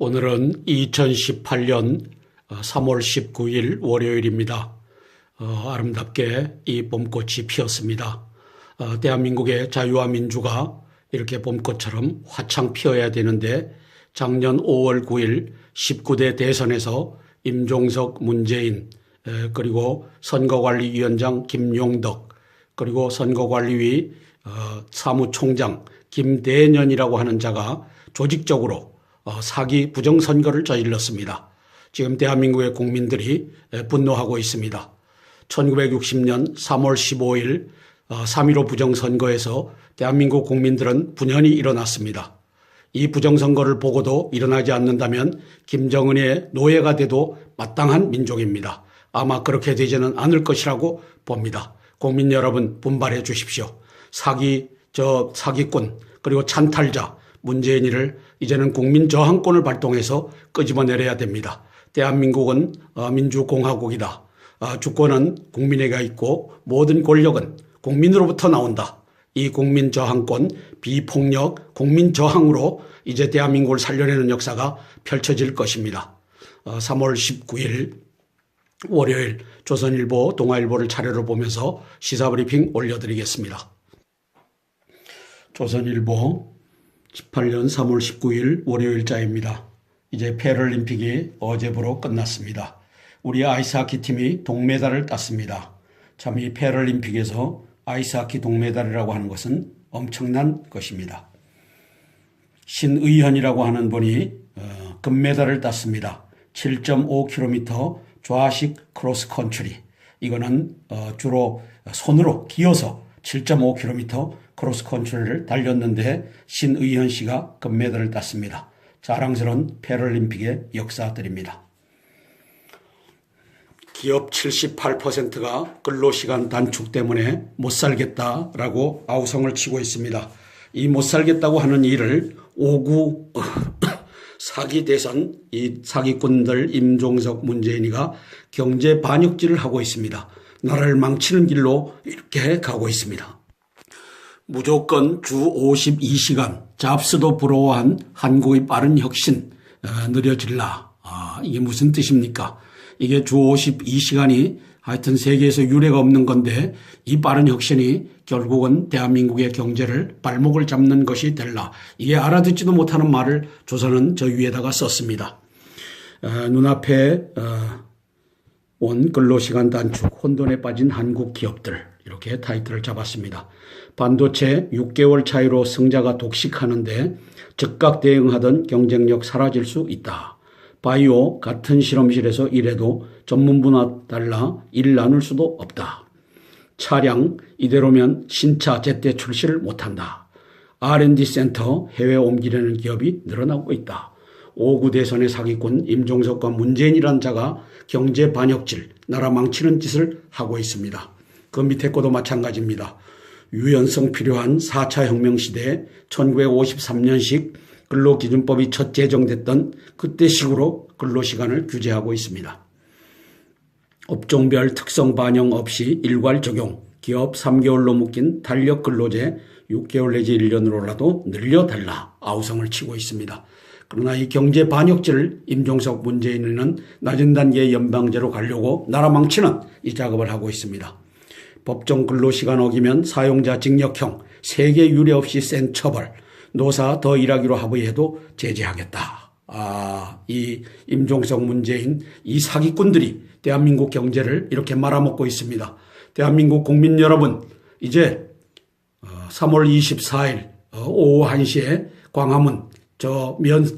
오늘은 2018년 3월 19일 월요일입니다. 아름답게 이 봄꽃이 피었습니다. 대한민국의 자유와 민주가 이렇게 봄꽃처럼 화창 피어야 되는데 작년 5월 9일 19대 대선에서 임종석, 문재인 그리고 선거관리위원장 김용덕 그리고 선거관리위 사무총장 김대년이라고 하는 자가 조직적으로 사기 부정선거를 저질렀습니다. 지금 대한민국의 국민들이 분노하고 있습니다. 1960년 3월 15일 3.15 부정선거에서 대한민국 국민들은 분연히 일어났습니다. 이 부정선거를 보고도 일어나지 않는다면 김정은의 노예가 돼도 마땅한 민족입니다. 아마 그렇게 되지는 않을 것이라고 봅니다. 국민 여러분 분발해 주십시오. 사기꾼 그리고 찬탈자 문재인이를 이제는 국민저항권을 발동해서 끄집어내려야 됩니다. 대한민국은 민주공화국이다. 주권은 국민에게 있고 모든 권력은 국민으로부터 나온다. 이 국민저항권, 비폭력, 국민저항으로 이제 대한민국을 살려내는 역사가 펼쳐질 것입니다. 3월 19일 월요일 조선일보, 동아일보를 차례로 보면서 시사브리핑 올려드리겠습니다. 조선일보 18년 3월 19일 월요일자입니다. 이제 패럴림픽이 어제부로 끝났습니다. 우리 아이스하키 팀이 동메달을 땄습니다. 참 이 패럴림픽에서 아이스하키 동메달이라고 하는 것은 엄청난 것입니다. 신의현이라고 하는 분이 금메달을 땄습니다. 7.5km 좌식 크로스컨트리. 이거는 주로 손으로 기어서 7.5km 크로스컨트리를 달렸는데 신의현 씨가 금메달을 땄습니다. 자랑스러운 패럴림픽의 역사들입니다. 기업 78%가 근로시간 단축 때문에 못 살겠다라고 아우성을 치고 있습니다. 이 못 살겠다고 하는 일을 5구 사기 대선 이 사기꾼들 임종석, 문재인이가 경제 반역질을 하고 있습니다. 나라를 망치는 길로 이렇게 가고 있습니다. 무조건 주 52시간 잡스도 부러워한 한국의 빠른 혁신 느려질라. 이게 무슨 뜻입니까? 이게 주 52시간이 하여튼 세계에서 유례가 없는 건데 이 빠른 혁신이 결국은 대한민국의 경제를 발목을 잡는 것이 될라. 이게 알아듣지도 못하는 말을 조선은 저 위에다가 썼습니다. 눈앞에 온 근로시간 단축, 혼돈에 빠진 한국 기업들 이렇게 타이틀을 잡았습니다. 반도체 6개월 차이로 승자가 독식하는데 즉각 대응하던 경쟁력 사라질 수 있다. 바이오 같은 실험실에서 일해도 전문분야 달라 일 나눌 수도 없다. 차량 이대로면 신차 제때 출시를 못한다. R&D 센터 해외 옮기려는 기업이 늘어나고 있다. 5구 대선의 사기꾼 임종석과 문재인이라는 자가 경제 반역질, 나라 망치는 짓을 하고 있습니다. 그 밑에 거도 마찬가지입니다. 유연성 필요한 4차 혁명 시대에 1953년식 근로기준법이 첫 제정됐던 그때식으로 근로시간을 규제하고 있습니다. 업종별 특성 반영 없이 일괄 적용, 기업 3개월로 묶인 탄력 근로제 6개월 내지 1년으로라도 늘려달라 아우성을 치고 있습니다. 그러나 이 경제 반역질을 임종석, 문재인은 낮은 단계의 연방제로 가려고 나라 망치는 이 작업을 하고 있습니다. 법정 근로시간 어기면 사용자 징역형, 세계 유례 없이 센 처벌, 노사 더 일하기로 합의해도 제재하겠다. 이 임종석, 문재인 이 사기꾼들이 대한민국 경제를 이렇게 말아먹고 있습니다. 대한민국 국민 여러분, 이제 3월 24일 오후 1시에 광화문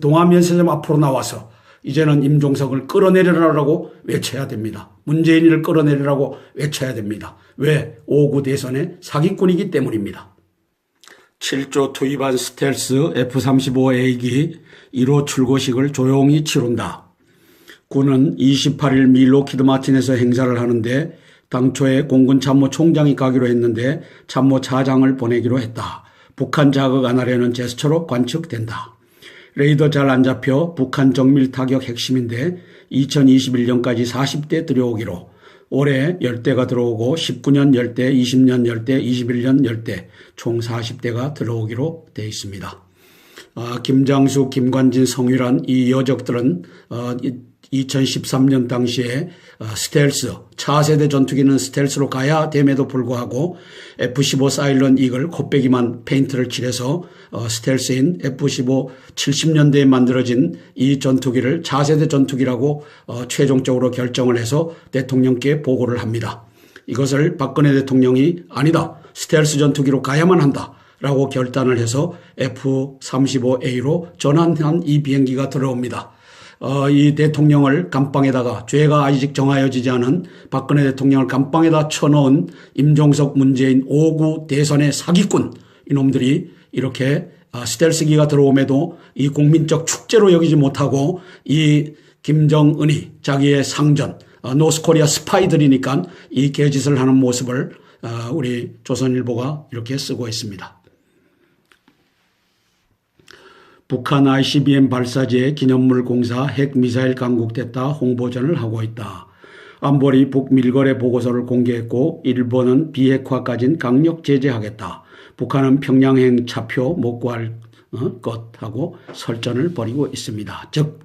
동아면세점 앞으로 나와서 이제는 임종석을 끌어내리라고 외쳐야 됩니다. 문재인을 끌어내리라고 외쳐야 됩니다. 왜? 5구 대선의 사기꾼이기 때문입니다. 7조 투입한 스텔스 F-35A기 1호 출고식을 조용히 치룬다. 군은 28일 미 로키드 마틴에서 행사를 하는데 당초에 공군 참모총장이 가기로 했는데 참모차장을 보내기로 했다. 북한 자극 안 하려는 제스처로 관측된다. 레이더 잘 안 잡혀 북한 정밀 타격 핵심인데 2021년까지 40대 들여오기로, 올해 10대가 들어오고 19년 10대, 20년 10대, 21년 10대 총 40대가 들어오기로 되어 있습니다. 김장수, 김관진, 성유란 이 여적들은 2013년 당시에 스텔스, 차세대 전투기는 스텔스로 가야 됨에도 불구하고 F-15 사일런 이글 콧배기만 페인트를 칠해서 스텔스인 F-15 70년대에 만들어진 이 전투기를 차세대 전투기라고 최종적으로 결정을 해서 대통령께 보고를 합니다. 이것을 박근혜 대통령이 아니다, 스텔스 전투기로 가야만 한다 라고 결단을 해서 F-35A로 전환한 이 비행기가 들어옵니다. 이 대통령을 감방에다가, 죄가 아직 정하여지지 않은 박근혜 대통령을 감방에다 쳐넣은 임종석, 문재인 5구 대선의 사기꾼 이놈들이 이렇게 스텔스기가 들어옴에도 이 국민적 축제로 여기지 못하고 이 김정은이 자기의 상전 노스코리아 스파이들이니까 이 개짓을 하는 모습을 우리 조선일보가 이렇게 쓰고 있습니다. 북한 ICBM 발사지에 기념물 공사 핵미사일 강국됐다 홍보전을 하고 있다. 안보리 북밀거래 보고서를 공개했고 일본은 비핵화까진 강력 제재하겠다. 북한은 평양행 차표 못 구할 것 하고 설전을 벌이고 있습니다. 즉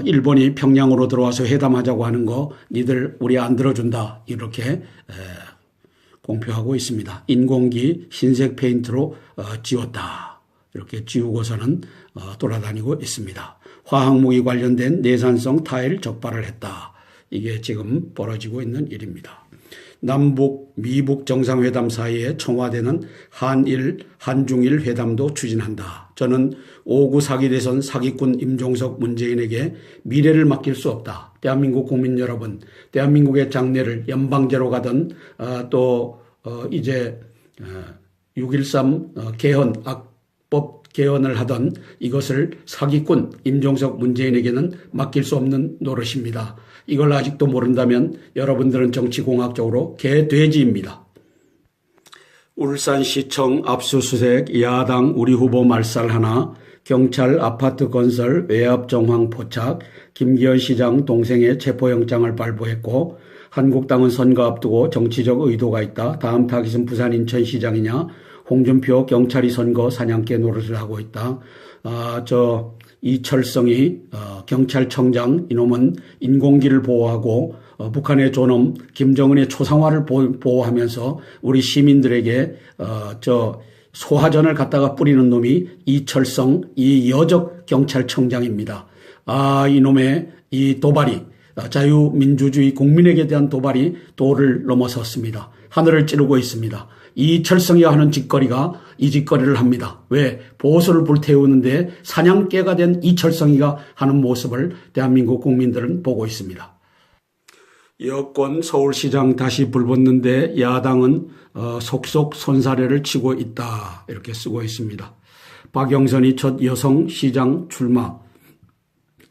일본이 평양으로 들어와서 회담하자고 하는 거 니들 우리 안 들어준다 이렇게 공표하고 있습니다. 인공기 흰색 페인트로 지웠다. 이렇게 지우고서는 돌아다니고 있습니다. 화학무기 관련된 내산성 타일 적발을 했다. 이게 지금 벌어지고 있는 일입니다. 남북, 미북 정상회담 사이에 청와대는 한일, 한중일 회담도 추진한다. 저는 5구 사기 대선 사기꾼 임종석, 문재인에게 미래를 맡길 수 없다. 대한민국 국민 여러분, 대한민국의 장래를 연방제로 가든 이제 6.13 개헌 법 개헌을 하던 이것을 사기꾼 임종석, 문재인에게는 맡길 수 없는 노릇입니다. 이걸 아직도 모른다면 여러분들은 정치공학적으로 개돼지입니다. 울산시청 압수수색, 야당 우리 후보 말살 하나, 경찰 아파트 건설 외압 정황 포착, 김기현 시장 동생의 체포영장을 발부했고 한국당은 선거 앞두고 정치적 의도가 있다. 다음 타깃은 부산 인천시장이냐. 홍준표 경찰이 선거 사냥개 노릇을 하고 있다. 이철성이 경찰청장 이놈은 인공기를 보호하고 북한의 존엄 김정은의 초상화를 보호하면서 우리 시민들에게 소화전을 갖다가 뿌리는 놈이 이철성 이 여적 경찰청장입니다. 이놈의 이 도발이 자유민주주의 국민에게 대한 도발이 도를 넘어섰습니다. 하늘을 찌르고 있습니다. 이철성이가 하는 짓거리가 이 짓거리를 합니다. 왜? 보수를 불태우는데 사냥개가 된 이철성이가 하는 모습을 대한민국 국민들은 보고 있습니다. 여권 서울시장 다시 불붙는데 야당은 속속 손사래를 치고 있다. 이렇게 쓰고 있습니다. 박영선이 첫 여성 시장 출마.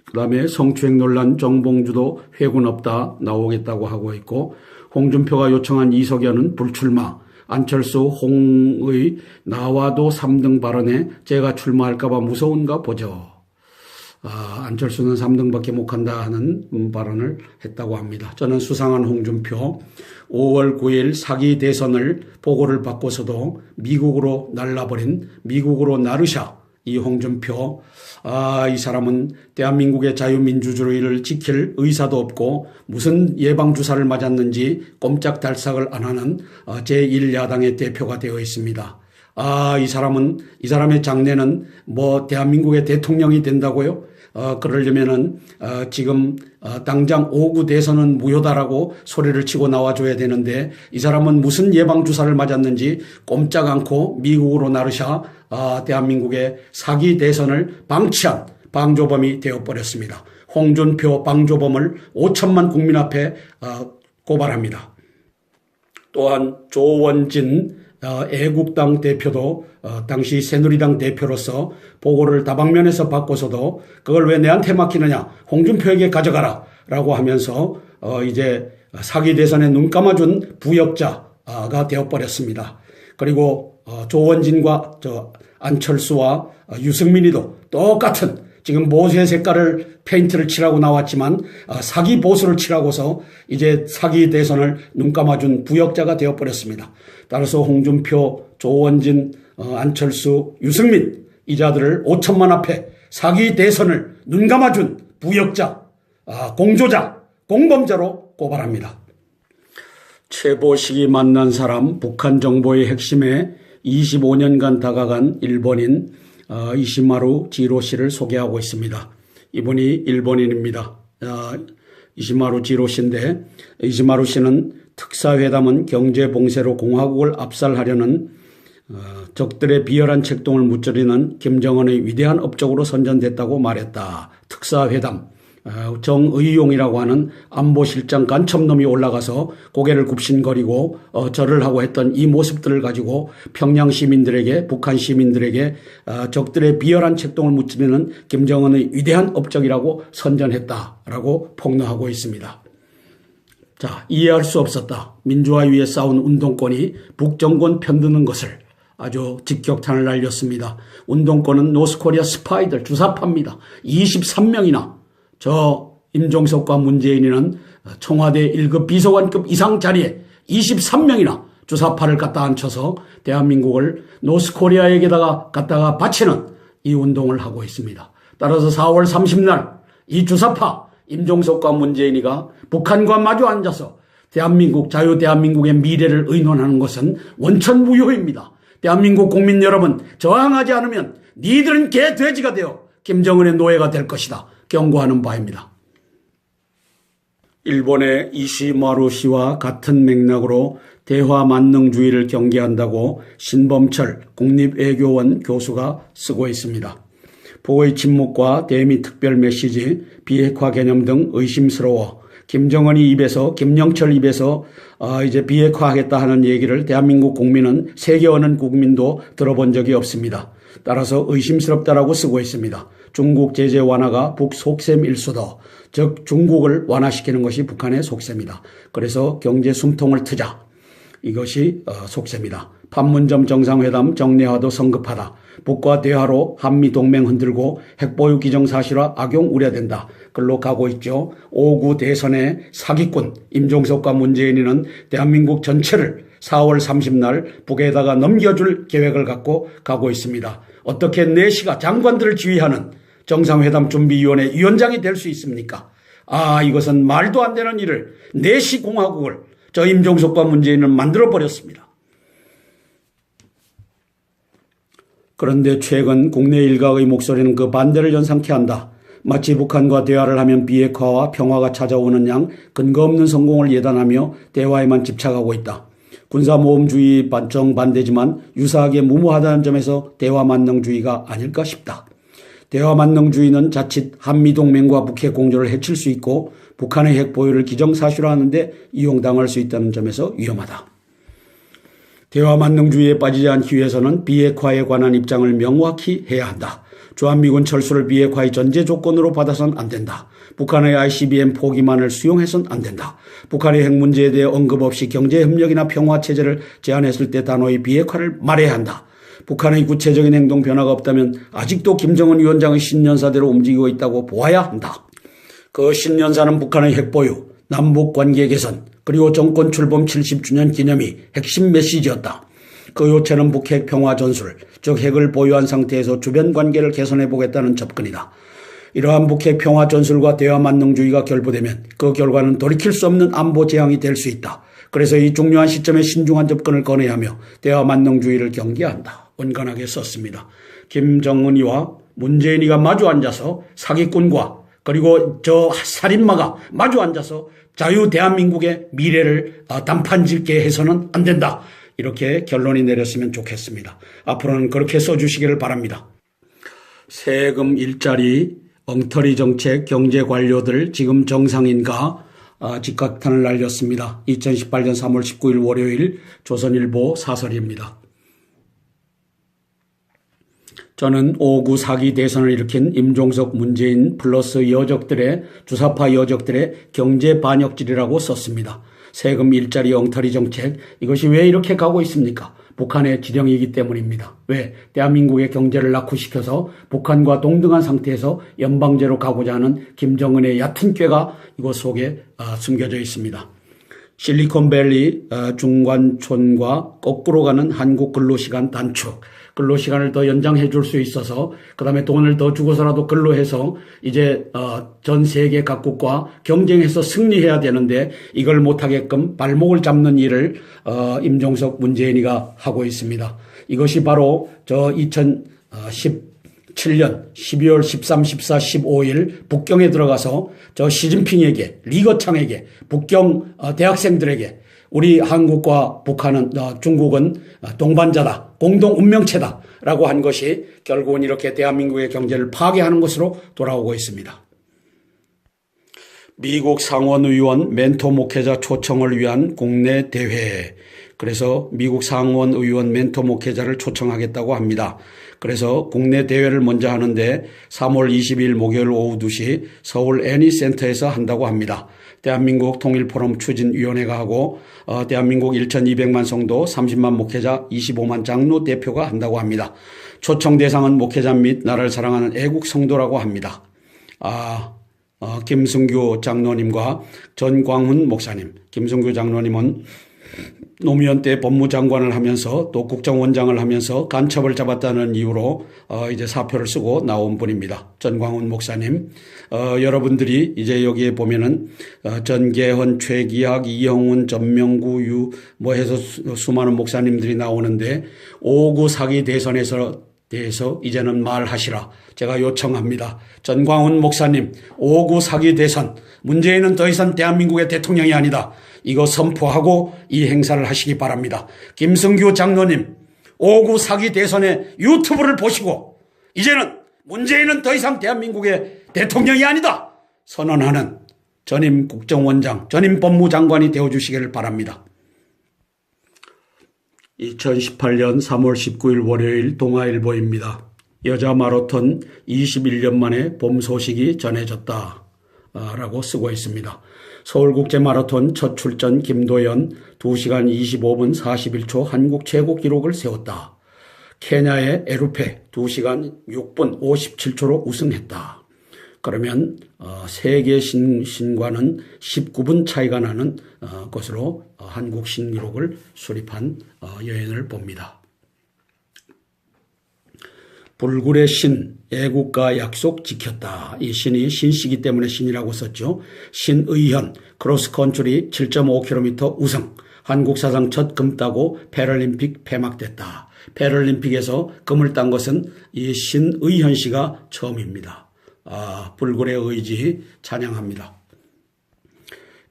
그다음에 성추행 논란 정봉주도 회군 없다 나오겠다고 하고 있고 홍준표가 요청한 이석연은 불출마. 안철수 홍의 나와도 3등 발언에 제가 출마할까 봐 무서운가 보죠. 안철수는 3등밖에 못한다 하는 발언을 했다고 합니다. 저는 수상한 홍준표 5월 9일 사기 대선을 보고를 받고서도 미국으로 날라버린 미국으로 나르샤 이 홍준표 이 사람은 대한민국의 자유민주주의를 지킬 의사도 없고 무슨 예방주사를 맞았는지 꼼짝달싹을 안 하는 제1야당의 대표가 되어 있습니다. 이 사람의 장래는 대한민국의 대통령이 된다고요? 그러려면은 지금 당장 5구 대선은 무효다라고 소리를 치고 나와줘야 되는데 이 사람은 무슨 예방주사를 맞았는지 꼼짝 않고 미국으로 나르샤 대한민국의 사기 대선을 방치한 방조범이 되어버렸습니다. 홍준표 방조범을 5천만 국민 앞에 고발합니다. 또한 조원진 애국당 대표도 당시 새누리당 대표로서 보고를 다방면에서 받고서도 그걸 왜 내한테 맡기느냐 홍준표에게 가져가라 라고 하면서 이제 사기 대선에 눈 감아준 부역자가 되어버렸습니다. 그리고 조원진과 안철수와 유승민이도 똑같은 지금 모세 색깔을 페인트를 칠하고 나왔지만 사기 보수를 칠하고서 이제 사기 대선을 눈 감아준 부역자가 되어버렸습니다. 따라서 홍준표, 조원진, 안철수, 유승민 이자들을 5천만 앞에 사기 대선을 눈감아준 부역자, 공조자, 공범자로 고발합니다. 최보식이 만난 사람, 북한 정보의 핵심에 25년간 다가간 일본인 이시마루 지로 씨를 소개하고 있습니다. 이분이 일본인입니다. 이시마루 지로 씨인데, 이시마루 씨는 특사회담은 경제봉쇄로 공화국을 압살하려는 적들의 비열한 책동을 무찌르는 김정은의 위대한 업적으로 선전됐다고 말했다. 특사회담, 정의용이라고 하는 안보실장 간첩놈이 올라가서 고개를 굽신거리고 절을 하고 했던 이 모습들을 가지고 평양 시민들에게, 북한 시민들에게 적들의 비열한 책동을 무찌르는 김정은의 위대한 업적이라고 선전했다라고 폭로하고 있습니다. 자, 이해할 수 없었다. 민주화 위에 싸운 운동권이 북정권 편드는 것을 아주 직격탄을 날렸습니다. 운동권은 노스코리아 스파이들 주사파입니다. 23명이나 저 임종석과 문재인이는 청와대 1급 비서관급 이상 자리에 23명이나 주사파를 갖다 앉혀서 대한민국을 노스코리아에게다가 갖다가 바치는 이 운동을 하고 있습니다. 따라서 4월 30날 이 주사파 임종석과 문재인이가 북한과 마주 앉아서 대한민국, 자유대한민국의 미래를 의논하는 것은 원천무효입니다. 대한민국 국민 여러분, 저항하지 않으면 니들은 개 돼지가 되어 김정은의 노예가 될 것이다. 경고하는 바입니다. 일본의 이시마루 씨와 같은 맥락으로 대화 만능주의를 경계한다고 신범철 국립외교원 교수가 쓰고 있습니다. 보의 침묵과 대미 특별 메시지, 비핵화 개념 등 의심스러워 김정은이 입에서, 김영철 입에서 이제 비핵화하겠다 하는 얘기를 대한민국 국민은 세계 어느 국민도 들어본 적이 없습니다. 따라서 의심스럽다라고 쓰고 있습니다. 중국 제재 완화가 북 속셈일 수도, 즉 중국을 완화시키는 것이 북한의 속셈이다. 그래서 경제 숨통을 트자. 이것이 속셈이다. 판문점 정상회담 정례화도 성급하다. 북과 대화로 한미동맹 흔들고 핵보유 기정사실화 악용 우려된다. 글로 가고 있죠. 5구 대선의 사기꾼 임종석과 문재인이는 대한민국 전체를 4월 30날 북에다가 넘겨줄 계획을 갖고 가고 있습니다. 어떻게 4시가 장관들을 지휘하는 정상회담 준비위원회 위원장이 될 수 있습니까? 이것은 말도 안 되는 일을 4시 공화국을 저 임종석과 문재인은 만들어버렸습니다. 그런데 최근 국내 일각의 목소리는 그 반대를 연상케 한다. 마치 북한과 대화를 하면 비핵화와 평화가 찾아오는 양 근거 없는 성공을 예단하며 대화에만 집착하고 있다. 군사모험주의 정반대지만 유사하게 무모하다는 점에서 대화만능주의가 아닐까 싶다. 대화만능주의는 자칫 한미동맹과 북핵 공조를 해칠 수 있고 북한의 핵 보유를 기정사실화하는 데 이용당할 수 있다는 점에서 위험하다. 대화만능주의에 빠지지 않기 위해서는 비핵화에 관한 입장을 명확히 해야 한다. 주한미군 철수를 비핵화의 전제 조건으로 받아서는 안 된다. 북한의 ICBM 포기만을 수용해서는 안 된다. 북한의 핵 문제에 대해 언급 없이 경제협력이나 평화체제를 제안했을 때 단호히 비핵화를 말해야 한다. 북한의 구체적인 행동 변화가 없다면 아직도 김정은 위원장의 신년사대로 움직이고 있다고 보아야 한다. 그 신년사는 북한의 핵보유, 남북관계 개선, 그리고 정권 출범 70주년 기념이 핵심 메시지였다. 그 요체는 북핵 평화 전술, 즉 핵을 보유한 상태에서 주변 관계를 개선해보겠다는 접근이다. 이러한 북핵 평화 전술과 대화 만능주의가 결부되면 그 결과는 돌이킬 수 없는 안보 재앙이 될 수 있다. 그래서 이 중요한 시점에 신중한 접근을 권해야 하며 대화 만능주의를 경계한다. 온건하게 썼습니다. 김정은이와 문재인이가 마주 앉아서 사기꾼과 그리고 저 살인마가 마주 앉아서 자유 대한민국의 미래를 단판짓게 해서는 안 된다. 이렇게 결론이 내렸으면 좋겠습니다. 앞으로는 그렇게 써주시기를 바랍니다. 세금 일자리, 엉터리 정책, 경제 관료들 지금 정상인가 직격탄을 날렸습니다. 2018년 3월 19일 월요일 조선일보 사설입니다. 저는 5구 사기 대선을 일으킨 임종석, 문재인 플러스 여적들의 주사파 여적들의 경제 반역질이라고 썼습니다. 세금 일자리 엉터리 정책, 이것이 왜 이렇게 가고 있습니까? 북한의 지령이기 때문입니다. 왜? 대한민국의 경제를 낙후시켜서 북한과 동등한 상태에서 연방제로 가고자 하는 김정은의 얕은 꾀가 이곳 속에 숨겨져 있습니다. 실리콘밸리 중관촌과 거꾸로 가는 한국 근로시간 단축, 근로시간을 더 연장해 줄 수 있어서 그다음에 돈을 더 주고서라도 근로해서 이제 전 세계 각국과 경쟁해서 승리해야 되는데 이걸 못하게끔 발목을 잡는 일을 임종석 문재인이가 하고 있습니다. 이것이 바로 저 2017년 12월 13, 14, 15일 북경에 들어가서 저 시진핑에게 리거창에게 북경 대학생들에게 우리 한국과 북한은 중국은 동반자다, 공동 운명체다 라고 한 것이 결국은 이렇게 대한민국의 경제를 파괴하는 것으로 돌아오고 있습니다. 미국 상원의원 멘토 목회자 초청을 위한 국내 대회. 그래서 미국 상원의원 멘토 목회자를 초청하겠다고 합니다. 그래서 국내 대회를 먼저 하는데 3월 20일 목요일 오후 2시 서울 애니센터에서 한다고 합니다. 대한민국 통일포럼 추진위원회가 하고 대한민국 1,200만 성도 30만 목회자 25만 장로 대표가 한다고 합니다. 초청 대상은 목회자 및 나라를 사랑하는 애국 성도라고 합니다. 김승규 장로님과 전광훈 목사님. 김승규 장로님은 노무현 때 법무장관을 하면서 또 국정원장을 하면서 간첩을 잡았다는 이유로 이제 사표를 쓰고 나온 분입니다. 전광훈 목사님. 여러분들이 이제 여기에 보면은 전계헌, 최기학, 이형훈, 전명구, 뭐 해서 수많은 목사님들이 나오는데 5구 사기 대선에서 대해서 이제는 말하시라 제가 요청합니다. 전광훈 목사님 5구 사기 대선 문재인은 더 이상 대한민국의 대통령이 아니다. 이거 선포하고 이 행사를 하시기 바랍니다. 김승규 장로님 5구 사기 대선의 유튜브를 보시고 이제는 문재인은 더 이상 대한민국의 대통령이 아니다 선언하는 전임 국정원장, 전임 법무장관이 되어주시기를 바랍니다. 2018년 3월 19일 월요일 동아일보입니다. 여자 마라톤 21년 만에 봄 소식이 전해졌다 라고 쓰고 있습니다. 서울국제마라톤 첫 출전 김도연 2시간 25분 41초 한국 최고 기록을 세웠다. 케냐의 에루페 2시간 6분 57초로 우승했다. 그러면 세계 신과는 19분 차이가 나는 것으로 한국 신기록을 수립한 여인을 봅니다. 불굴의 신, 애국가 약속 지켰다. 이 신이 신씨기 때문에 신이라고 썼죠. 신의현, 크로스컨트리 7.5km 우승. 한국 사상 첫 금 따고 패럴림픽 폐막됐다. 패럴림픽에서 금을 딴 것은 이 신의현 씨가 처음입니다. 불굴의 의지 찬양합니다.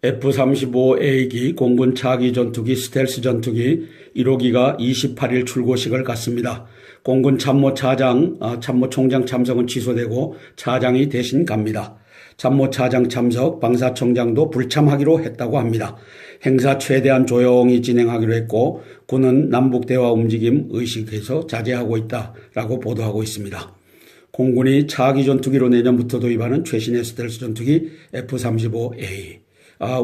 F-35A기 공군 차기 전투기 스텔스 전투기 1호기가 28일 출고식을 갖습니다. 공군 참모총장 참석은 취소되고 차장이 대신 갑니다. 참모차장 참석, 방사청장도 불참하기로 했다고 합니다. 행사 최대한 조용히 진행하기로 했고 군은 남북대화 움직임 의식해서 자제하고 있다라고 보도하고 있습니다. 공군이 차기 전투기로 내년부터 도입하는 최신의 스텔스 전투기 F-35A.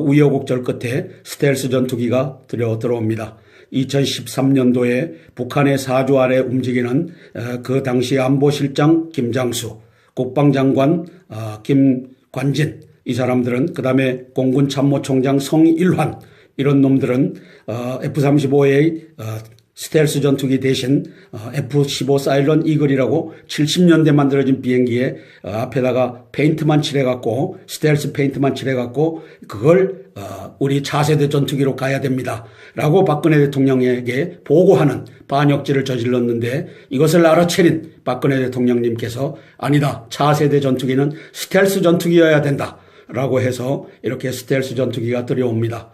우여곡절 끝에 스텔스 전투기가 들어옵니다. 2013년도에 북한의 사주 아래 움직이는 그 당시 안보실장 김장수, 국방장관 김관진, 이 사람들은 그 다음에 공군 참모총장 성일환, 이런 놈들은 F-35A 스텔스 전투기 대신 F-15 사일런 이글이라고 70년대 만들어진 비행기에 앞에다가 페인트만 칠해갖고 스텔스 페인트만 칠해갖고 그걸 우리 차세대 전투기로 가야 됩니다 라고 박근혜 대통령에게 보고하는 반역죄를 저질렀는데 이것을 알아채린 박근혜 대통령님께서 아니다, 차세대 전투기는 스텔스 전투기여야 된다 라고 해서 이렇게 스텔스 전투기가 들여옵니다.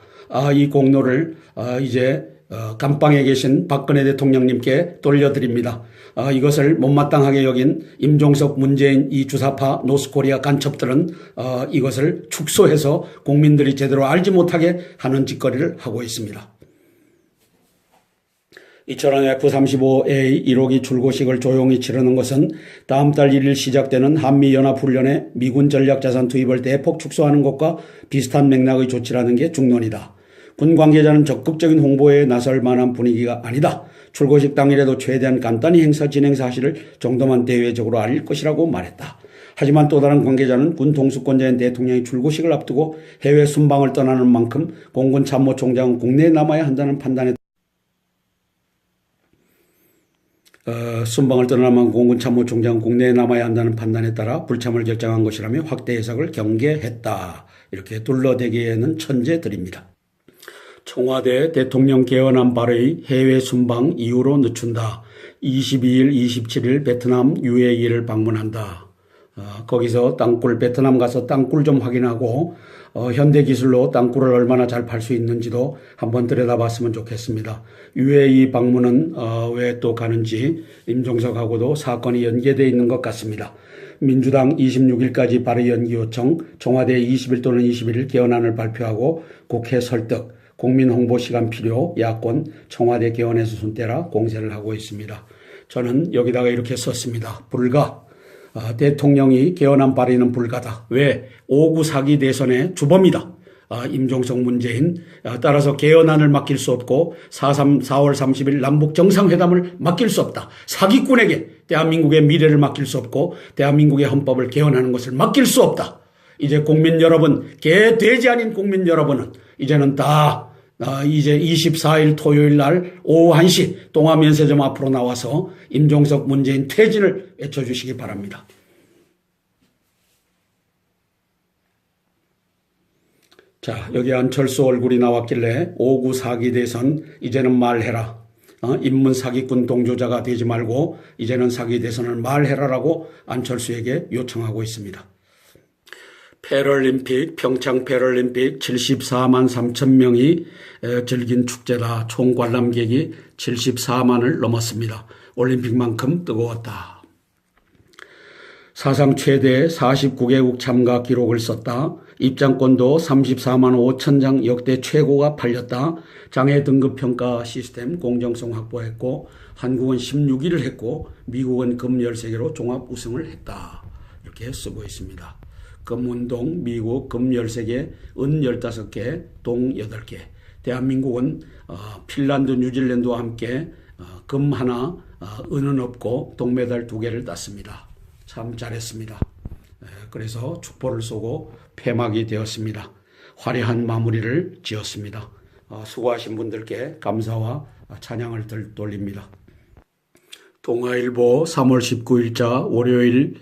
이 공로를 이제 감방에 계신 박근혜 대통령님께 돌려드립니다. 이것을 못마땅하게 여긴 임종석, 문재인 이 주사파 노스코리아 간첩들은 이것을 축소해서 국민들이 제대로 알지 못하게 하는 짓거리를 하고 있습니다. 이처럼 F-35A 1호기 출고식을 조용히 치르는 것은 다음 달 1일 시작되는 한미연합훈련에 미군 전략자산 투입을 대폭 축소하는 것과 비슷한 맥락의 조치라는 게 중론이다. 군 관계자는 적극적인 홍보에 나설 만한 분위기가 아니다. 출고식 당일에도 최대한 간단히 행사 진행 사실을 정도만 대외적으로 알릴 것이라고 말했다. 하지만 또 다른 관계자는 군 통수권자인 대통령이 출고식을 앞두고 해외 순방을 떠나는 만큼 공군 참모총장은 국내에 남아야 한다는 판단에 순방을 떠나만 공군참모총장 국내에 남아야 한다는 판단에 따라 불참을 결정한 것이라며 확대 해석을 경계했다. 이렇게 둘러대기에는 천재들입니다. 청와대 대통령 개헌안 발의 해외 순방 이후로 늦춘다. 22일, 27일 베트남 UAE를 방문한다. 거기서 땅굴, 베트남 가서 땅굴 좀 확인하고 현대 기술로 땅굴을 얼마나 잘 팔 수 있는지도 한번 들여다봤으면 좋겠습니다. UAE 방문은 왜 또 가는지 임종석하고도 사건이 연계되어 있는 것 같습니다. 민주당 26일까지 발의 연기 요청, 청와대 20일 또는 21일 개헌안을 발표하고 국회 설득, 국민 홍보 시간 필요, 야권, 청와대 개헌에서 손떼라 공세를 하고 있습니다. 저는 여기다가 이렇게 썼습니다. 불가. 대통령이 개헌안 발의는 불가다. 왜? 5구 사기 대선의 주범이다. 임종석 문재인. 따라서 개헌안을 맡길 수 없고 4월 30일 남북 정상회담을 맡길 수 없다. 사기꾼에게 대한민국의 미래를 맡길 수 없고 대한민국의 헌법을 개헌하는 것을 맡길 수 없다. 이제 국민 여러분, 개돼지 아닌 국민 여러분은 이제는 다 이제 24일 토요일 날 오후 1시 동아면세점 앞으로 나와서 임종석 문재인 퇴진을 외쳐주시기 바랍니다. 자, 여기 안철수 얼굴이 나왔길래 5구 사기 대선 이제는 말해라. 인문 사기꾼 동조자가 되지 말고 이제는 사기 대선을 말해라라고 안철수에게 요청하고 있습니다. 패럴림픽, 평창 패럴림픽 74만 3천 명이 즐긴 축제다. 총 관람객이 74만을 넘었습니다. 올림픽만큼 뜨거웠다. 사상 최대 49개국 참가 기록을 썼다. 입장권도 34만 5천 장 역대 최고가 팔렸다. 장애 등급 평가 시스템 공정성 확보했고 한국은 16위를 했고 미국은 금 13개로 종합 우승을 했다. 이렇게 쓰고 있습니다. 금운동, 미국 금 13개, 은 15개, 동 8개. 대한민국은 핀란드, 뉴질랜드와 함께 금 하나, 은은 없고 동메달 2개를 땄습니다. 참 잘했습니다. 그래서 축포를 쏘고 폐막이 되었습니다. 화려한 마무리를 지었습니다. 수고하신 분들께 감사와 찬양을 돌립니다. 동아일보 3월 19일자 월요일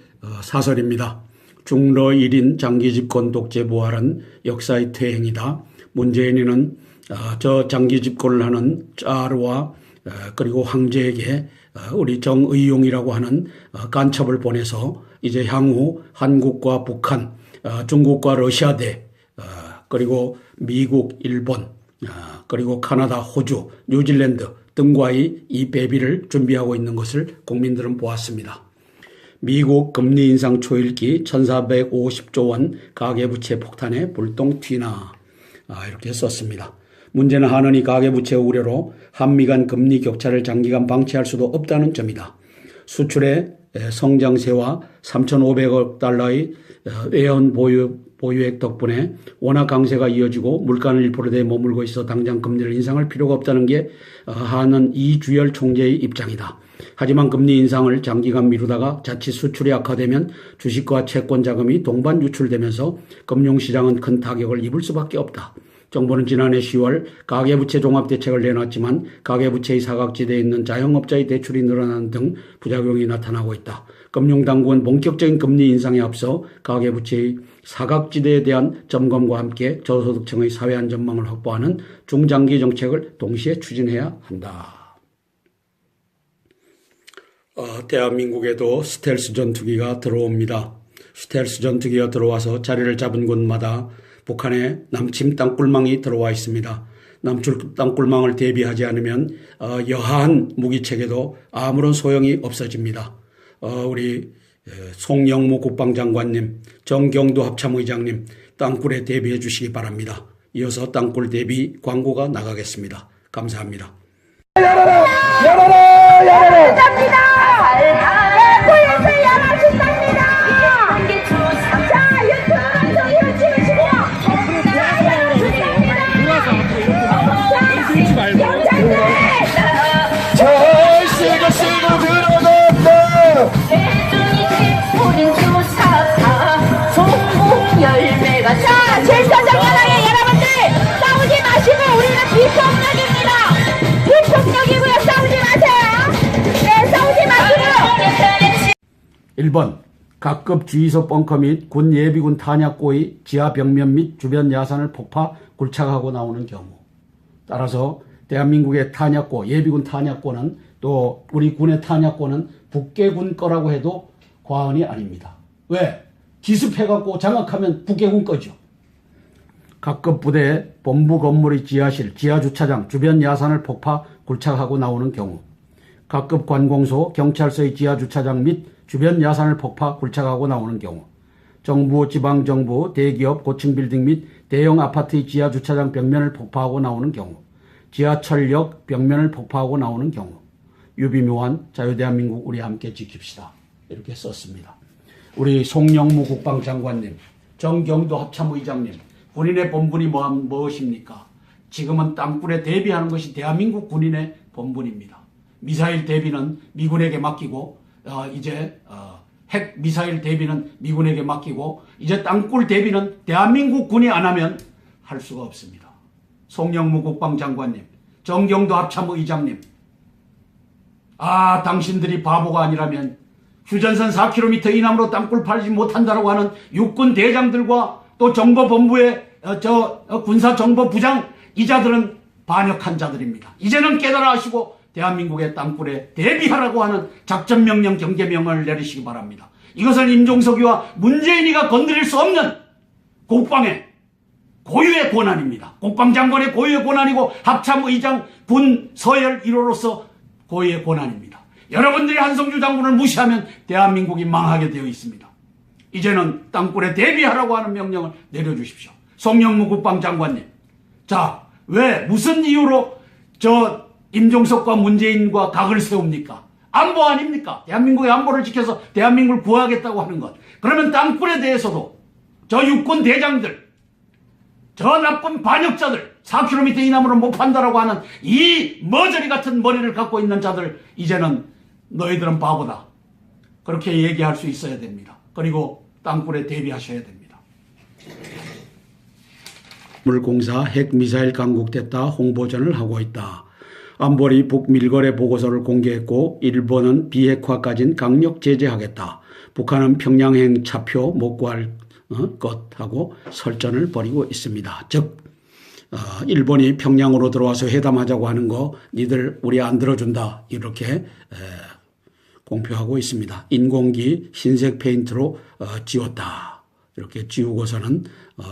사설입니다. 중러 1인 장기집권 독재 부활은 역사의 퇴행이다. 문재인이는 저 장기집권을 하는 짜르와 그리고 황제에게 우리 정의용이라고 하는 간첩을 보내서 이제 향후 한국과 북한, 중국과 러시아대, 그리고 미국, 일본, 그리고 카나다, 호주, 뉴질랜드 등과의 이 배비를 준비하고 있는 것을 국민들은 보았습니다. 미국 금리 인상 초읽기 1450조 원 가계부채 폭탄에 불똥 튀나 이렇게 썼습니다. 문제는 한은이 가계부채 우려로 한미 간 금리 격차를 장기간 방치할 수도 없다는 점이다. 수출의 성장세와 3,500억 달러의 외환 보유액 덕분에 원화 강세가 이어지고 물가는 1%대에 머물고 있어 당장 금리를 인상할 필요가 없다는 게 한은 이주열 총재의 입장이다. 하지만 금리 인상을 장기간 미루다가 자칫 수출이 악화되면 주식과 채권 자금이 동반 유출되면서 금융시장은 큰 타격을 입을 수밖에 없다. 정부는 지난해 10월 가계부채 종합대책을 내놨지만 가계부채의 사각지대에 있는 자영업자의 대출이 늘어나는 등 부작용이 나타나고 있다. 금융당국은 본격적인 금리 인상에 앞서 가계부채의 사각지대에 대한 점검과 함께 저소득층의 사회안전망을 확보하는 중장기 정책을 동시에 추진해야 한다. 대한민국에도 스텔스 전투기가 들어옵니다. 스텔스 전투기가 들어와서 자리를 잡은 곳마다 북한의 남침 땅굴망이 들어와 있습니다. 남침 땅굴망을 대비하지 않으면 여하한 무기체계도 아무런 소용이 없어집니다. 우리 송영무 국방장관님, 정경도 합참의장님 땅굴에 대비해 주시기 바랍니다. 이어서 땅굴 대비 광고가 나가겠습니다. 감사합니다. 열어라! 열어라! 열어라! 감사합니다. 폴리스 열어준답니다. 자, 유튜브 방송으로 찍으시고요. 자, 열어준답니다. 경찰들! 잘 쓰고 들어간다. 우린 수사사 성공 열매가. 자, 제사장만하게 여러분들 싸우지 마시고 우리는 비폭력입니다. 비폭력이고요. 싸우지 마세요. 네, 싸우지 1번 각급 주유소 벙커 및 군 예비군 탄약고의 지하 벽면 및 주변 야산을 폭파 굴착하고 나오는 경우. 따라서 대한민국의 탄약고, 예비군 탄약고는 또 우리 군의 탄약고는 북계군 거라고 해도 과언이 아닙니다. 왜? 기습해갖고 장악하면 북계군 거죠. 각급 부대 본부 건물의 지하실, 지하주차장, 주변 야산을 폭파 굴착하고 나오는 경우. 각급 관공소, 경찰서의 지하주차장 및 주변 야산을 폭파 굴착하고 나오는 경우. 정부, 지방정부, 대기업, 고층 빌딩 및 대형 아파트의 지하주차장 벽면을 폭파하고 나오는 경우. 지하철역 벽면을 폭파하고 나오는 경우. 유비묘한 자유대한민국 우리 함께 지킵시다. 이렇게 썼습니다. 우리 송영무 국방장관님, 정경도 합참의장님, 군인의 본분이 무엇입니까? 지금은 땅굴에 대비하는 것이 대한민국 군인의 본분입니다. 미사일 대비는 미군에게 맡기고 이제 핵 미사일 대비는 미군에게 맡기고 이제 땅굴 대비는 대한민국 군이 안 하면 할 수가 없습니다. 송영무 국방장관님, 정경도 합참의장님, 당신들이 바보가 아니라면 휴전선 4km 이남으로 땅굴 팔지 못한다라고 하는 육군 대장들과 또 정보본부의 군사정보부장 이자들은 반역한 자들입니다. 이제는 깨달아 하시고 대한민국의 땅굴에 대비하라고 하는 작전명령 경계명을 내리시기 바랍니다. 이것은 임종석이와 문재인이가 건드릴 수 없는 국방의 고유의 권한입니다. 국방장관의 고유의 권한이고 합참의장 군 서열 1호로서 고유의 권한입니다. 여러분들이 한성주 장군을 무시하면 대한민국이 망하게 되어 있습니다. 이제는 땅굴에 대비하라고 하는 명령을 내려주십시오. 송영무 국방장관님. 자, 왜 무슨 이유로 임종석과 문재인과 각을 세웁니까? 안보 아닙니까? 대한민국의 안보를 지켜서 대한민국을 구하겠다고 하는 것. 그러면 땅굴에 대해서도 저 육군 대장들, 저 나쁜 반역자들, 4km 이남으로 못 판다라고 하는 이 머저리 같은 머리를 갖고 있는 자들, 이제는 너희들은 바보다. 그렇게 얘기할 수 있어야 됩니다. 그리고 땅굴에 대비하셔야 됩니다. 물공사 핵미사일 강국됐다 홍보전을 하고 있다. 안보리 북밀거래 보고서를 공개했고 일본은 비핵화까지는 강력 제재하겠다. 북한은 평양행 차표 못 구할 것하고 설전을 벌이고 있습니다. 즉 일본이 평양으로 들어와서 회담하자고 하는 거 니들 우리 안 들어준다 이렇게 공표하고 있습니다. 인공기 흰색 페인트로 지웠다. 이렇게 지우고서는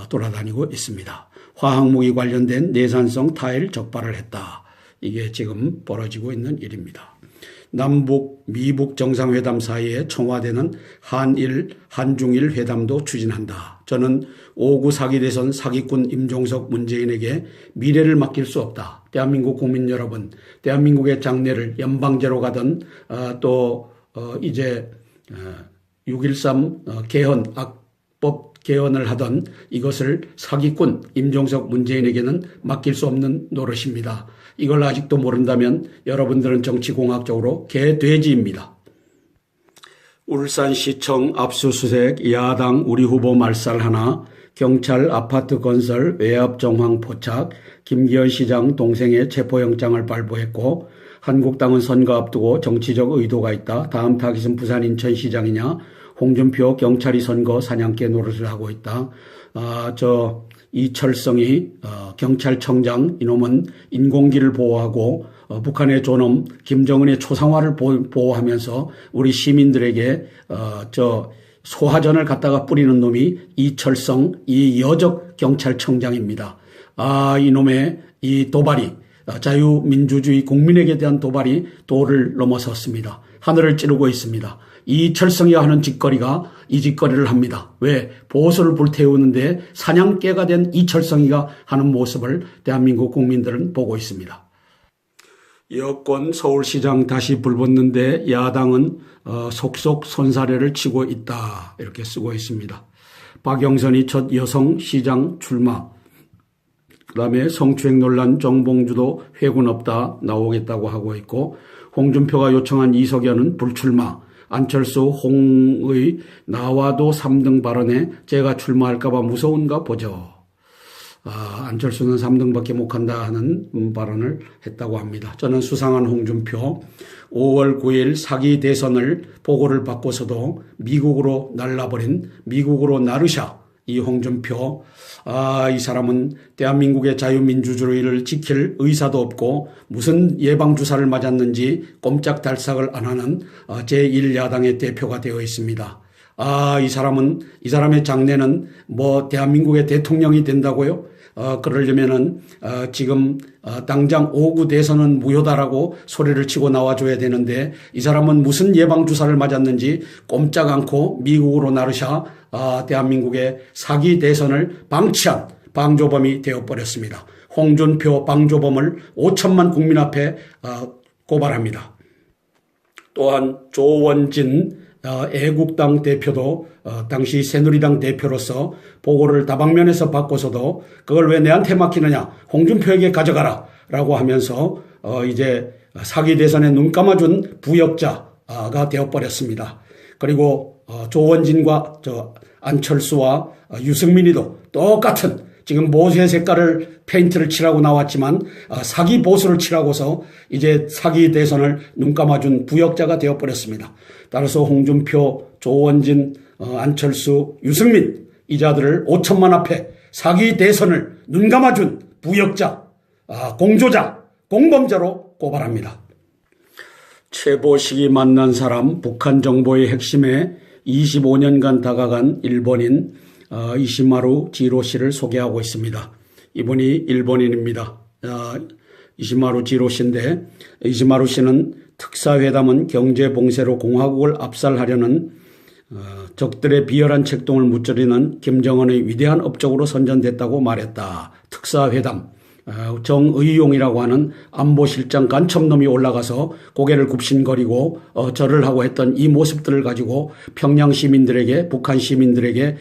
돌아다니고 있습니다. 화학무기 관련된 내산성 타일 적발을 했다. 이게 지금 벌어지고 있는 일입니다. 남북, 미북 정상회담 사이에 청와대는 한일, 한중일 회담도 추진한다. 저는 5구 사기 대선 사기꾼 임종석 문재인에게 미래를 맡길 수 없다. 대한민국 국민 여러분, 대한민국의 장래를 연방제로 가든 이제 6.13 개헌, 악법 개헌을 하던 이것을 사기꾼 임종석 문재인에게는 맡길 수 없는 노릇입니다. 이걸 아직도 모른다면 여러분들은 정치공학적으로 개돼지입니다. 울산시청 압수수색 야당 우리 후보 말살 하나, 경찰 아파트 건설 외압 정황 포착, 김기현 시장 동생의 체포영장을 발부했고 한국당은 선거 앞두고 정치적 의도가 있다. 다음 타깃은 부산 인천시장이냐. 홍준표 경찰이 선거 사냥개 노릇을 하고 있다. 이철성이 경찰청장 이놈은 인공기를 보호하고 북한의 존엄 김정은의 초상화를 보호하면서 우리 시민들에게 소화전을 갖다가 뿌리는 놈이 이철성 이 여적 경찰청장입니다. 이놈의 이 도발이 자유민주주의 국민에게 대한 도발이 도를 넘어섰습니다. 하늘을 찌르고 있습니다. 이철성이 하는 짓거리가 이 짓거리를 합니다. 왜? 보수를 불태우는데 사냥개가 된 이철성이가 하는 모습을 대한민국 국민들은 보고 있습니다. 여권 서울시장 다시 불붙는데 야당은 속속 손사래를 치고 있다. 이렇게 쓰고 있습니다. 박영선이 첫 여성 시장 출마. 그다음에 성추행 논란 정봉주도 회군 없다 나오겠다고 하고 있고 홍준표가 요청한 이석연은 불출마. 안철수 홍의 나와도 3등 발언에 제가 출마할까 봐 무서운가 보죠. 안철수는 3등밖에 못 간다 하는 발언을 했다고 합니다. 저는 수상한 홍준표 5월 9일 사기 대선을 보고를 받고서도 미국으로 날라버린 미국으로 나르샤 이 홍준표 이 사람은 대한민국의 자유민주주의를 지킬 의사도 없고 무슨 예방주사를 맞았는지 꼼짝달싹을 안 하는 제1야당의 대표가 되어 있습니다. 이 사람의 장래는 뭐 대한민국의 대통령이 된다고요? 그러려면은 지금 당장 5구 대선은 무효다라고 소리를 치고 나와줘야 되는데 이 사람은 무슨 예방주사를 맞았는지 꼼짝 않고 미국으로 나르샤 대한민국의 사기 대선을 방치한 방조범이 되어버렸습니다. 홍준표 방조범을 5천만 국민 앞에 고발합니다. 또한 조원진 애국당 대표도 당시 새누리당 대표로서 보고를 다방면에서 받고서도 그걸 왜 내한테 맡기느냐, 홍준표에게 가져가라 라고 하면서 이제 사기 대선에 눈 감아준 부역자가 되어버렸습니다. 그리고 조원진과 안철수와 유승민이도 똑같은 지금 모세 색깔을 페인트를 칠하고 나왔지만 사기 보수를 칠하고서 이제 사기 대선을 눈 감아준 부역자가 되어버렸습니다. 따라서 홍준표, 조원진, 안철수, 유승민 이 자들을 5천만 앞에 사기 대선을 눈 감아준 부역자, 공조자, 공범자로 고발합니다. 최보식이 만난 사람 북한 정보의 핵심에 25년간 다가간 일본인 이시마루 지로 씨를 소개하고 있습니다. 이분이 일본인입니다. 이시마루 지로 씨인데 이시마루 씨는 특사회담은 경제봉쇄로 공화국을 압살하려는 적들의 비열한 책동을 무찌르는 김정은의 위대한 업적으로 선전됐다고 말했다. 특사회담. 정의용이라고 하는 안보실장 간첩놈이 올라가서 고개를 굽신거리고 절을 하고 했던 이 모습들을 가지고 평양 시민들에게 북한 시민들에게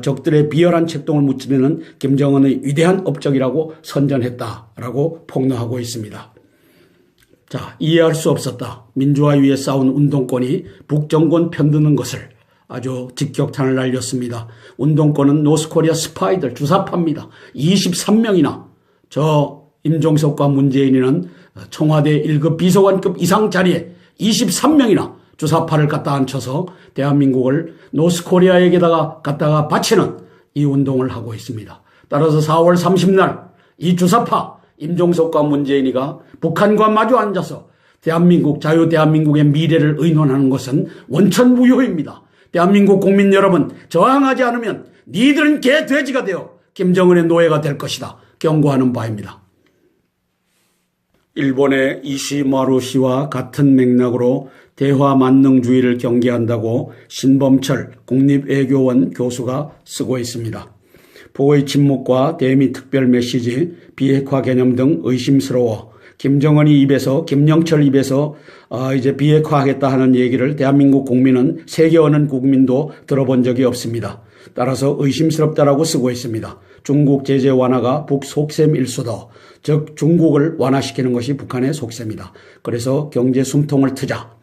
적들의 비열한 책동을 무찌르는 김정은의 위대한 업적이라고 선전했다라고 폭로하고 있습니다. 자, 이해할 수 없었다. 민주화 위에 싸운 운동권이 북정권 편드는 것을 아주 직격탄을 날렸습니다. 운동권은 노스코리아 스파이들 주사파입니다. 23명이나 저 임종석과 문재인이는 청와대 1급 비서관급 이상 자리에 23명이나 주사파를 갖다 앉혀서 대한민국을 노스코리아에게다가 갖다가 바치는 이 운동을 하고 있습니다. 따라서 4월 30날 이 주사파 임종석과 문재인이가 북한과 마주 앉아서 대한민국 자유대한민국의 미래를 의논하는 것은 원천무효입니다. 대한민국 국민 여러분, 저항하지 않으면 니들은 개돼지가 되어 김정은의 노예가 될 것이다. 경고하는 바입니다. 일본의 이시마루 씨와 같은 맥락으로 대화 만능주의를 경계한다고 신범철 국립외교원 교수가 쓰고 있습니다. 보의 침묵과 대미 특별 메시지, 비핵화 개념 등 의심스러워 김정은이 입에서 김영철 입에서 이제 비핵화하겠다 하는 얘기를 대한민국 국민은 세계 어느 국민도 들어본 적이 없습니다. 따라서 의심스럽다라고 쓰고 있습니다. 중국 제재 완화가 북속셈일 수도, 즉 중국을 완화시키는 것이 북한의 속셈이다. 그래서 경제 숨통을 트자.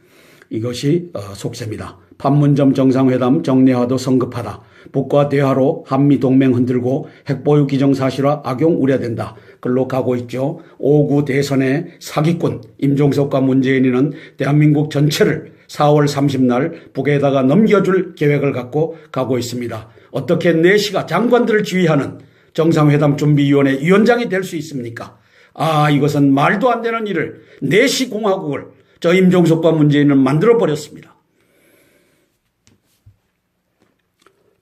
이것이 속셈이다. 판문점 정상회담 정례화도 성급하다. 북과 대화로 한미동맹 흔들고 핵보유 기정사실화 악용 우려된다. 글로 가고 있죠. 5구 대선의 사기꾼 임종석과 문재인이는 대한민국 전체를 4월 30날 북에다가 넘겨줄 계획을 갖고 가고 있습니다. 어떻게 내시가 장관들을 지휘하는 정상회담 준비위원회 위원장이 될 수 있습니까? 이것은 말도 안 되는 일을 내시 공화국을 저 임종석과 문재인은 만들어버렸습니다.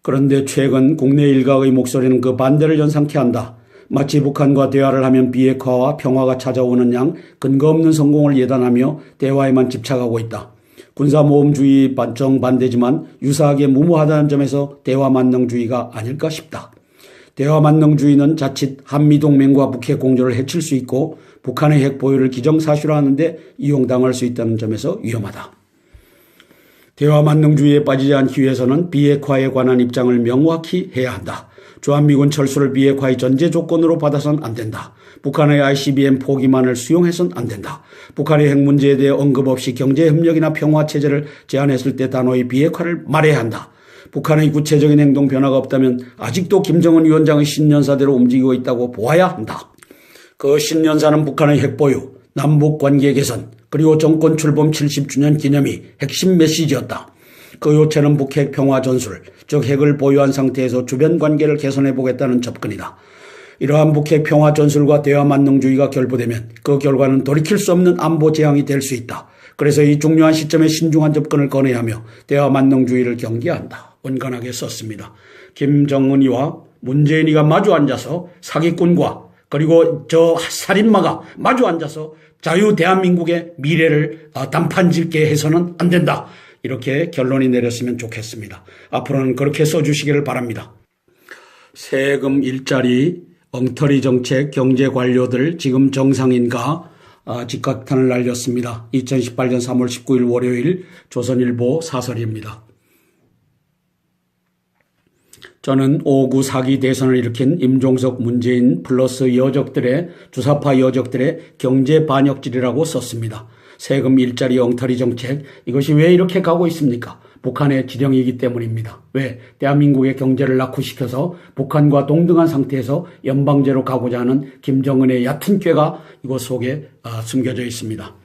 그런데 최근 국내 일각의 목소리는 그 반대를 연상케 한다. 마치 북한과 대화를 하면 비핵화와 평화가 찾아오는 양 근거 없는 성공을 예단하며 대화에만 집착하고 있다. 군사모험주의 정반대지만 유사하게 무모하다는 점에서 대화만능주의가 아닐까 싶다. 대화만능주의는 자칫 한미동맹과 북핵 공조를 해칠 수 있고 북한의 핵 보유를 기정사실화하는 데 이용당할 수 있다는 점에서 위험하다. 대화만능주의에 빠지지 않기 위해서는 비핵화에 관한 입장을 명확히 해야 한다. 주한미군 철수를 비핵화의 전제 조건으로 받아서는 안 된다. 북한의 ICBM 포기만을 수용해서는 안 된다. 북한의 핵 문제에 대해 언급 없이 경제협력이나 평화체제를 제안했을 때 단호히 비핵화를 말해야 한다. 북한의 구체적인 행동 변화가 없다면 아직도 김정은 위원장의 신년사대로 움직이고 있다고 보아야 한다. 그 신년사는 북한의 핵보유, 남북관계 개선, 그리고 정권 출범 70주년 기념이 핵심 메시지였다. 그 요체는 북핵 평화 전술, 즉 핵을 보유한 상태에서 주변 관계를 개선해 보겠다는 접근이다. 이러한 북핵 평화 전술과 대화 만능주의가 결부되면 그 결과는 돌이킬 수 없는 안보 재앙이 될 수 있다. 그래서 이 중요한 시점에 신중한 접근을 권해야 하며 대화 만능주의를 경계한다. 온건하게 썼습니다. 김정은이와 문재인이가 마주 앉아서 사기꾼과 그리고 저 살인마가 마주 앉아서 자유 대한민국의 미래를 단판짓게 해서는 안 된다. 이렇게 결론이 내렸으면 좋겠습니다. 앞으로는 그렇게 써주시기를 바랍니다. 세금 일자리, 엉터리 정책, 경제 관료들 지금 정상인가 직각탄을 날렸습니다. 2018년 3월 19일 월요일 조선일보 사설입니다. 저는 5.9 사기 대선을 일으킨 임종석, 문재인 플러스 여적들의 주사파 여적들의 경제 반역질이라고 썼습니다. 세금 일자리 엉터리 정책, 이것이 왜 이렇게 가고 있습니까? 북한의 지령이기 때문입니다. 왜? 대한민국의 경제를 낙후시켜서 북한과 동등한 상태에서 연방제로 가고자 하는 김정은의 얕은 꾀가 이곳 속에 숨겨져 있습니다.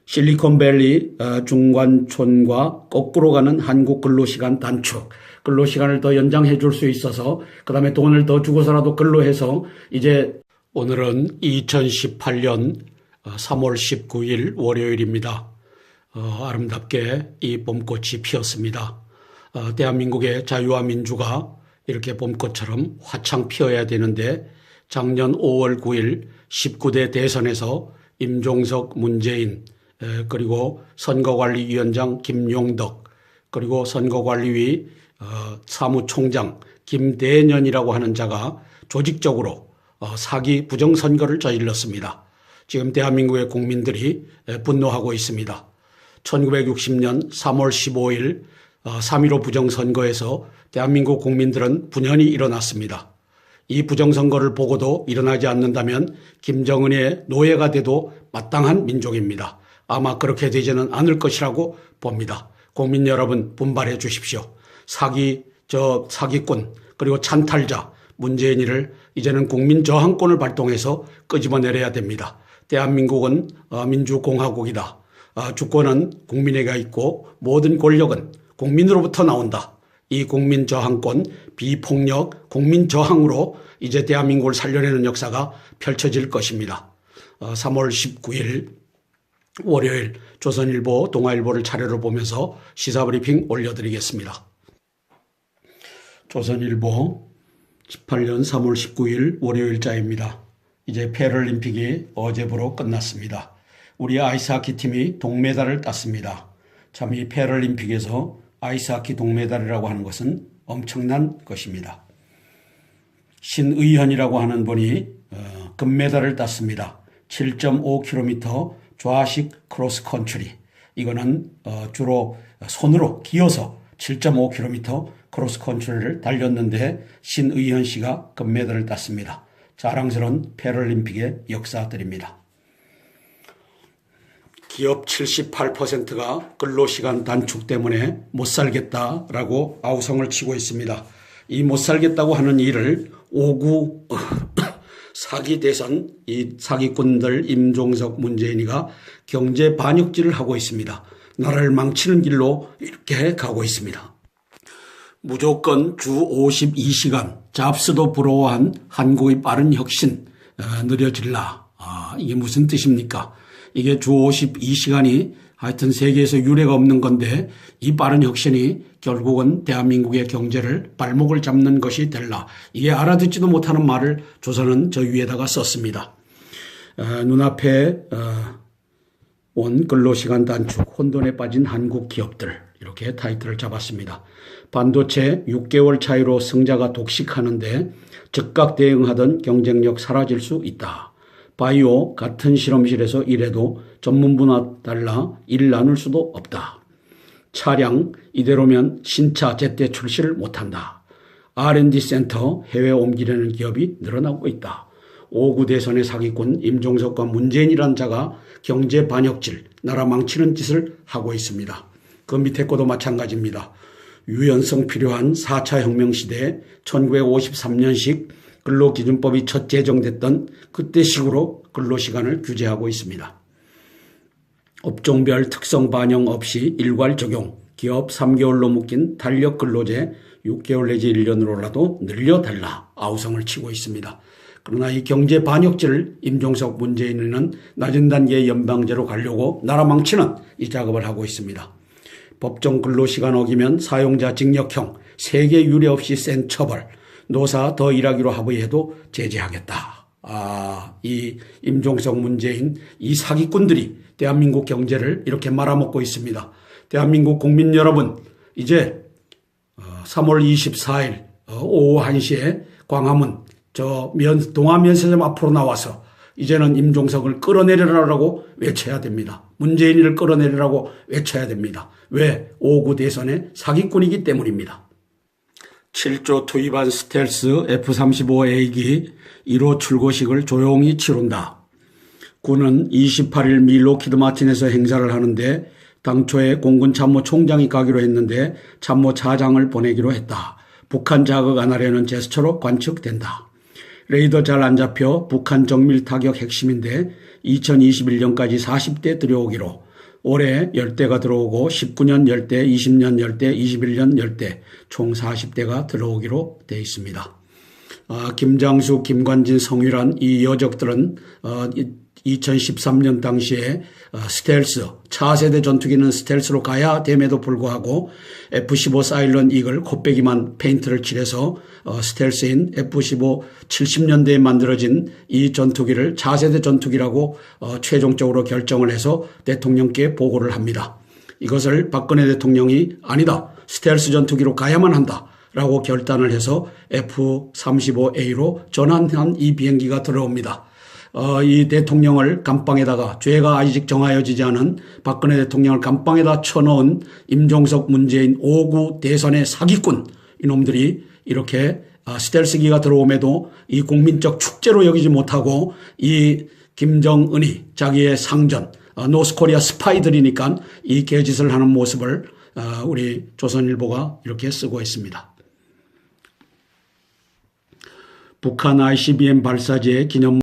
실리콘밸리 중관촌과 거꾸로 가는 한국 근로시간 단축, 근로시간을 더 연장해 줄 수 있어서 그 다음에 돈을 더 주고서라도 근로해서 이제 오늘은 2018년 3월 19일 월요일입니다. 아름답게 이 봄꽃이 피었습니다. 대한민국의 자유와 민주가 이렇게 봄꽃처럼 화창 피어야 되는데 작년 5월 9일 19대 대선에서 임종석, 문재인 그리고 선거관리위원장 김용덕 그리고 선거관리위 사무총장 김대년이라고 하는 자가 조직적으로 사기 부정선거를 저질렀습니다. 지금 대한민국의 국민들이 분노하고 있습니다. 1960년 3월 15일 3.15 부정선거에서 대한민국 국민들은 분연히 일어났습니다. 이 부정선거를 보고도 일어나지 않는다면 김정은의 노예가 돼도 마땅한 민족입니다. 아마 그렇게 되지는 않을 것이라고 봅니다. 국민 여러분 분발해 주십시오. 사기꾼 그리고 찬탈자 문재인이를 이제는 국민 저항권을 발동해서 끄집어내려야 됩니다. 대한민국은 민주공화국이다. 주권은 국민에게 있고 모든 권력은 국민으로부터 나온다. 이 국민 저항권, 비폭력 국민 저항으로 이제 대한민국을 살려내는 역사가 펼쳐질 것입니다. 3월 19일 월요일 조선일보, 동아일보를 차례로 보면서 시사브리핑 올려드리겠습니다. 조선일보 18년 3월 19일 월요일자입니다. 이제 패럴림픽이 어제부로 끝났습니다. 우리 아이스하키 팀이 동메달을 땄습니다. 참 이 패럴림픽에서 아이스하키 동메달이라고 하는 것은 엄청난 것입니다. 신의현이라고 하는 분이 금메달을 땄습니다. 7.5km 좌식 크로스컨트리. 이거는 주로 손으로 기어서 7.5km 크로스컨트리를 달렸는데 신의현 씨가 금메달을 땄습니다. 자랑스러운 패럴림픽의 역사들입니다. 기업 78%가 근로시간 단축 때문에 못 살겠다라고 아우성을 치고 있습니다. 이 못 살겠다고 하는 일을 5.9 사기 대선 이 사기꾼들 임종석, 문재인이가 경제 반역질을 하고 있습니다. 나라를 망치는 길로 이렇게 가고 있습니다. 무조건 주 52시간 잡스도 부러워한 한국의 빠른 혁신 느려질라. 이게 무슨 뜻입니까? 이게 주 52시간이 하여튼 세계에서 유례가 없는 건데 이 빠른 혁신이 결국은 대한민국의 경제를 발목을 잡는 것이 될라. 이게 알아듣지도 못하는 말을 조선은 저 위에다가 썼습니다. 눈앞에 온 근로시간 단축, 혼돈에 빠진 한국 기업들 이렇게 타이틀을 잡았습니다. 반도체 6개월 차이로 승자가 독식하는데 즉각 대응하던 경쟁력 사라질 수 있다. 바이오 같은 실험실에서 일해도 전문분야 달라 일 나눌 수도 없다. 차량 이대로면 신차 제때 출시를 못한다. R&D 센터 해외 옮기려는 기업이 늘어나고 있다. 5.9 대선의 사기꾼 임종석과 문재인이라는 자가 경제 반역질, 나라 망치는 짓을 하고 있습니다. 그 밑에 거도 마찬가지입니다. 유연성 필요한 4차 혁명 시대에 1953년식 근로기준법이 첫 제정됐던 그때식으로 근로시간을 규제하고 있습니다. 업종별 특성 반영 없이 일괄 적용, 기업 3개월로 묶인 탄력 근로제 6개월 내지 1년으로라도 늘려달라 아우성을 치고 있습니다. 그러나 이 경제 반역죄를 임종석 문재인은 낮은 단계의 연방제로 가려고 나라 망치는 이 작업을 하고 있습니다. 법정 근로시간 어기면 사용자 징역형, 세계 유례 없이 센 처벌, 노사 더 일하기로 합의해도 제재하겠다. 이 임종석 문재인 이 사기꾼들이 대한민국 경제를 이렇게 말아먹고 있습니다. 대한민국 국민 여러분, 이제 3월 24일 오후 1시에 광화문 동아면세점 앞으로 나와서 이제는 임종석을 끌어내리라고 외쳐야 됩니다. 문재인을 끌어내리라고 외쳐야 됩니다. 왜? 5구 대선의 사기꾼이기 때문입니다. 7조 투입한 스텔스 F-35A기 1호 출고식을 조용히 치룬다. 군은 28일 미 로키드 마틴에서 행사를 하는데 당초에 공군 참모총장이 가기로 했는데 참모차장을 보내기로 했다. 북한 자극 안 하려는 제스처로 관측된다. 레이더 잘 안 잡혀 북한 정밀 타격 핵심인데 2021년까지 40대 들여오기로, 올해 10대가 들어오고 19년 10대, 20년 10대, 21년 10대 총 40대가 들어오기로 되어 있습니다. 김장수, 김관진, 성유란 이 여적들은 2013년 당시에 스텔스, 차세대 전투기는 스텔스로 가야 됨에도 불구하고 F-15 사일런 이글 콧배기만 페인트를 칠해서 스텔스인 F-15 70년대에 만들어진 이 전투기를 차세대 전투기라고 최종적으로 결정을 해서 대통령께 보고를 합니다. 이것을 박근혜 대통령이 아니다, 스텔스 전투기로 가야만 한다 라고 결단을 해서 F-35A로 전환한 이 비행기가 들어옵니다. 이 대통령을 감방에다가, 죄가 아직 정하여지지 않은 박근혜 대통령을 감방에다 쳐넣은 임종석 문재인 5구 대선의 사기꾼, 이놈들이 이렇게 스텔스기가 들어옴에도 이 국민적 축제로 여기지 못하고 이 김정은이 자기의 상전 노스코리아 스파이들이니까 이 개짓을 하는 모습을 우리 조선일보가 이렇게 쓰고 있습니다. 북한 ICBM 발사지의 기념